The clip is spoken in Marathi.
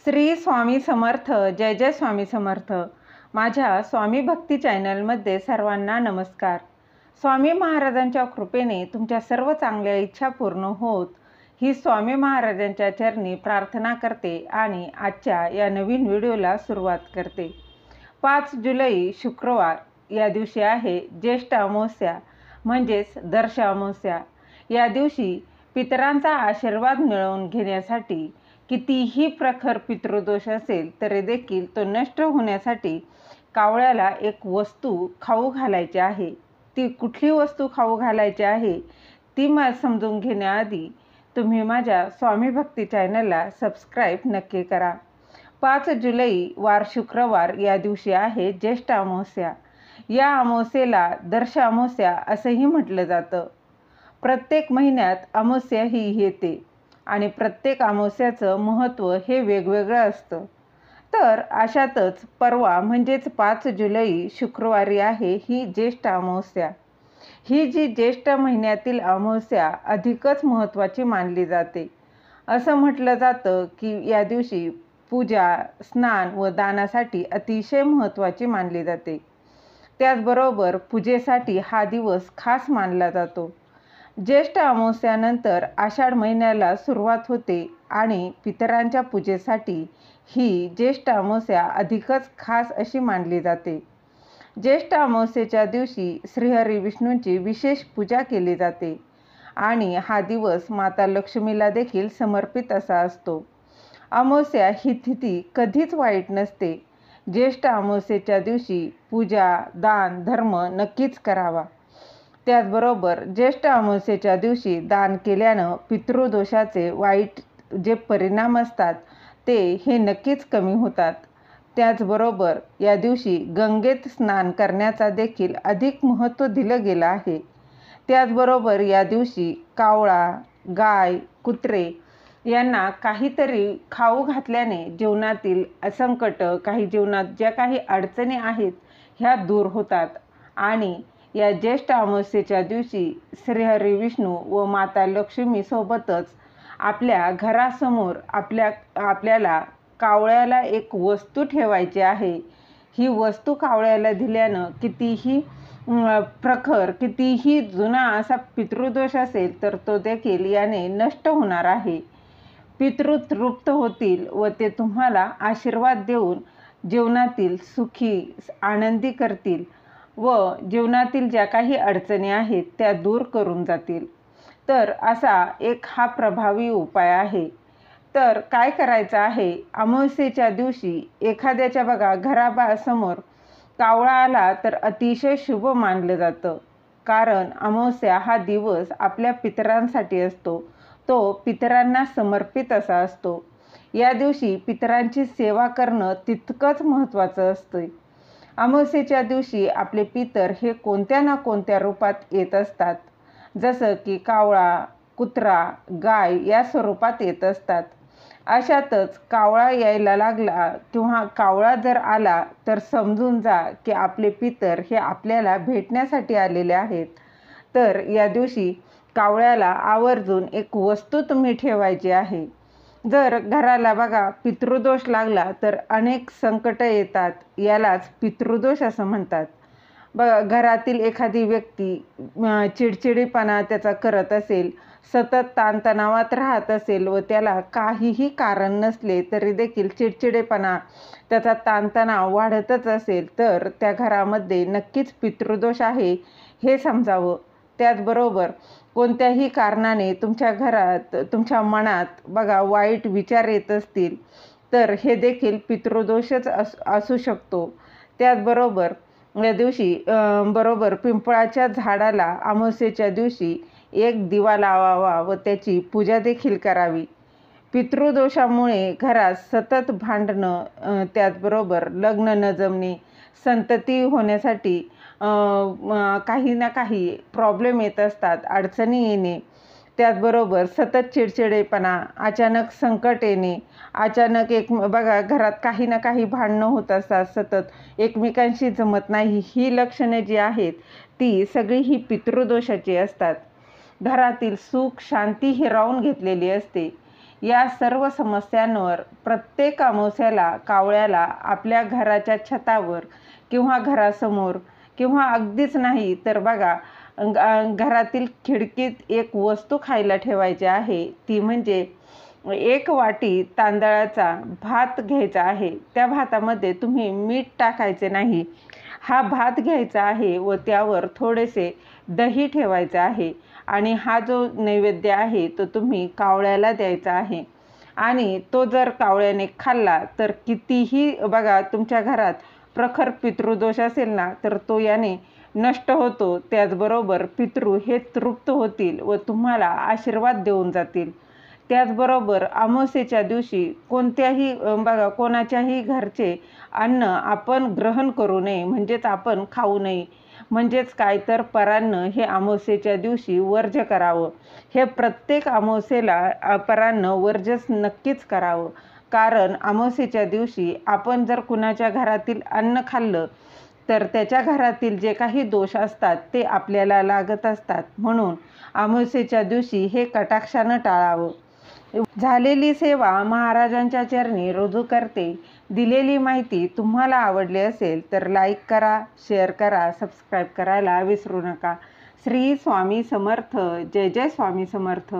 श्री स्वामी समर्थ. जय जय स्वामी समर्थ. माझ्या स्वामी भक्ती चॅनलमध्ये सर्वांना नमस्कार. स्वामी महाराजांच्या कृपेने तुमच्या सर्व चांगल्या इच्छा पूर्ण होत ही स्वामी महाराजांच्या चरणी प्रार्थना करते आणि आजच्या या नवीन व्हिडिओला सुरुवात करते. 5 जुलै शुक्रवार या दिवशी आहे ज्येष्ठ अमावस्या म्हणजेच दर्श अमावस्या. या दिवशी पितरांचा आशीर्वाद मिळवून घेण्यासाठी कितीही प्रखर पितृदोष असेल तरी देखील तो नष्ट होण्यासाठी कावळ्याला एक वस्तू खाऊ घालायची आहे. ती कुठली वस्तू खाऊ घालायची आहे ती समजून घेण्याआधी तुम्ही माझ्या स्वामी भक्ती चॅनलला सबस्क्राईब नक्की करा. 5 जुलै वार शुक्रवार या दिवशी आहे ज्येष्ठ अमावस्या. या अमावस्येला दर्श अमावस्या असंही म्हटलं जातं. प्रत्येक महिन्यात अमावस्या ही येते आणि प्रत्येक अमावस्याचं महत्त्व हे वेगवेगळं असतं. तर अशातच परवा म्हणजेच 5 जुलै शुक्रवारी आहे ही ज्येष्ठ अमावस्या. ही जी ज्येष्ठ महिन्यातील अमावस्या अधिकच महत्त्वाची मानली जाते. असं म्हटलं जातं की या दिवशी पूजा, स्नान व दानासाठी अतिशय महत्त्वाची मानली जाते. त्याचबरोबर पूजेसाठी हा दिवस खास मानला जातो. ज्येष्ठ अमावस्यानंतर आषाढ महिन्याला सुरुवात होते आणि पितरांच्या पूजेसाठी ही ज्येष्ठ अमावस्या अधिकच खास अशी मानली जाते. ज्येष्ठ अमावस्येच्या दिवशी श्रीहरी विष्णूंची विशेष पूजा केली जाते आणि हा दिवस माता लक्ष्मीला देखील समर्पित असा असतो. अमावस्या ही तिथी कधीच वाईट नसते. ज्येष्ठ अमावस्येच्या दिवशी पूजा, दान, धर्म नक्कीच करावा. त्याचबरोबर ज्येष्ठ अमावस्येच्या दिवशी दान केल्यानं पितृदोषाचे वाईट जे परिणाम असतात ते हे नक्कीच कमी होतात. त्याचबरोबर या दिवशी गंगेत स्नान करण्याचा देखील अधिक महत्त्व दिलं गेलं आहे. त्याचबरोबर या दिवशी कावळा, गाय, कुत्रे यांना काहीतरी खाऊ घातल्याने जीवनातील संकट, काही जीवनात ज्या काही अडचणी आहेत ह्या दूर होतात. आणि या ज्येष्ठ अमावस्येच्या दिवशी श्रीहरी विष्णू व माता लक्ष्मी सोबतच आपल्या घरासमोर आपल्याला कावळ्याला एक वस्तू ठेवायची आहे. ही वस्तू कावळ्याला दिल्यानं कितीही प्रखर, कितीही जुना असा पितृदोष असेल तर तो देखील याने नष्ट होणार आहे. पितृ तृप्त होतील व ते तुम्हाला आशीर्वाद देऊन जीवनातील सुखी, आनंदी करतील व जीवनातील ज्या काही अडचणी आहेत त्या दूर करून जातील. तर असा एक हा प्रभावी उपाय आहे. तर काय करायचं आहे, अमावस्येच्या दिवशी एखाद्याच्या बघा घरासमोर कावळा आला तर अतिशय शुभ मानलं जातं. कारण अमावस्या हा दिवस आपल्या पितरांसाठी असतो. तो पितरांना समर्पित असा असतो. या दिवशी पितरांची सेवा करणं तितकंच महत्त्वाचं असतं. अमावस्येच्या दिवशी आपले पितर हे कोणत्या ना कोणत्या रूपात येत असतात. जसं की कावळा, कुत्रा, गाय या स्वरूपात येत असतात. अशातच कावळा यायला लागला किंवा कावळा जर आला तर समजून जा की आपले पितर हे आपल्याला भेटण्यासाठी आलेले आहेत. तर या दिवशी कावळ्याला आवर्जून एक वस्तू तुम्ही ठेवायची आहे. जर घराला बघा पितृदोष लागला तर अनेक संकट येतात. यालाच पितृदोष असं म्हणतात. बघा घरातील एखादी व्यक्ती चिडचिडीपणा त्याचा करत असेल, सतत ताणतणावात राहत असेल व त्याला काहीही कारण नसले तरी देखील चिडचिडेपणा, त्याचा ताणतणाव वाढतच असेल तर त्या घरामध्ये नक्कीच पितृदोष आहे हे समजावं. त्याचबरोबर कोणत्याही कारणाने तुमच्या घरात, तुमच्या मनात बघा वाईट विचार येत असतील तर हे देखील पितृदोषच असू शकतो. त्याचबरोबर या दिवशी बरोबर पिंपळाच्या झाडाला अमावस्येच्या दिवशी एक दिवा लावावा व त्याची पूजा देखील करावी. पितृदोषामुळे घरात सतत भांडणं, त्याचबरोबर लग्न न जमणे, संतती होण्यासाठी काही ना काही प्रॉब्लेम येत असतात, अडचणी येणे. त्याचबरोबर सतत चिडचिडेपणा, अचानक संकट येणे, अचानक बघा घरात काही ना काही भांडणं होत असतात, सतत एकमेकांशी जमत नाही. ही लक्षणे जी आहेत ती सगळी ही पितृदोषाची असतात. घरातील सुख शांती हिरावून घेतलेली असते. या सर्व समस्यांवर प्रत्येक अमावस्याला कावळ्याला आपल्या घराच्या छतावर किंवा घरासमोर किंवा अगदीच नाही तर बघा घरातील खिडकीत एक वस्तू खायला ठेवायची आहे, ती म्हणजे 1 वाटी तांदळाचा भात घ्यायचा आहे. त्या भातामध्ये तुम्ही मीठ टाकायचे नाही. हा भात घ्यायचा आहे व त्यावर थोडेसे दही ठेवायचे आहे आणि हा जो नैवेद्य आहे तो तुम्ही कावळ्याला द्यायचा आहे. आणि तो जर कावळ्याने खाल्ला तर कितीही बघा तुमच्या घरात प्रखर पितृदोष असेल ना तर तो याने नष्ट होतो. त्याचबरोबर पितृ हे तृप्त होतील व तुम्हाला आशीर्वाद देऊन जातील. त्याचबरोबर अमावस्येच्या दिवशी कोणत्याही बघा कोणाच्याही घरचे अन्न आपण ग्रहण करू नये, म्हणजेच आपण खाऊ नये. म्हणजेच काय तर परान्न हे अमावस्येच्या दिवशी वर्ज्य करावं. हे प्रत्येक अमावस्येला परान्न वर्ज्य नक्कीच करावं. कारण अमावस्येच्या दिवशी आपण जर कुणाच्या घरातील अन्न खाल्लं तर त्याच्या घरातील जे काही दोष असतात ते आपल्याला लागत असतात. म्हणून अमावस्येच्या दिवशी हे कटाक्षानं टाळावं. झालेली सेवा महाराजांच्या चरणी रुजू करते. दिलेली माहिती तुम्हाला आवडली असेल तर लाईक करा, शेअर करा, सबस्क्राईब करायला विसरू नका. श्री स्वामी समर्थ. जय जय स्वामी समर्थ.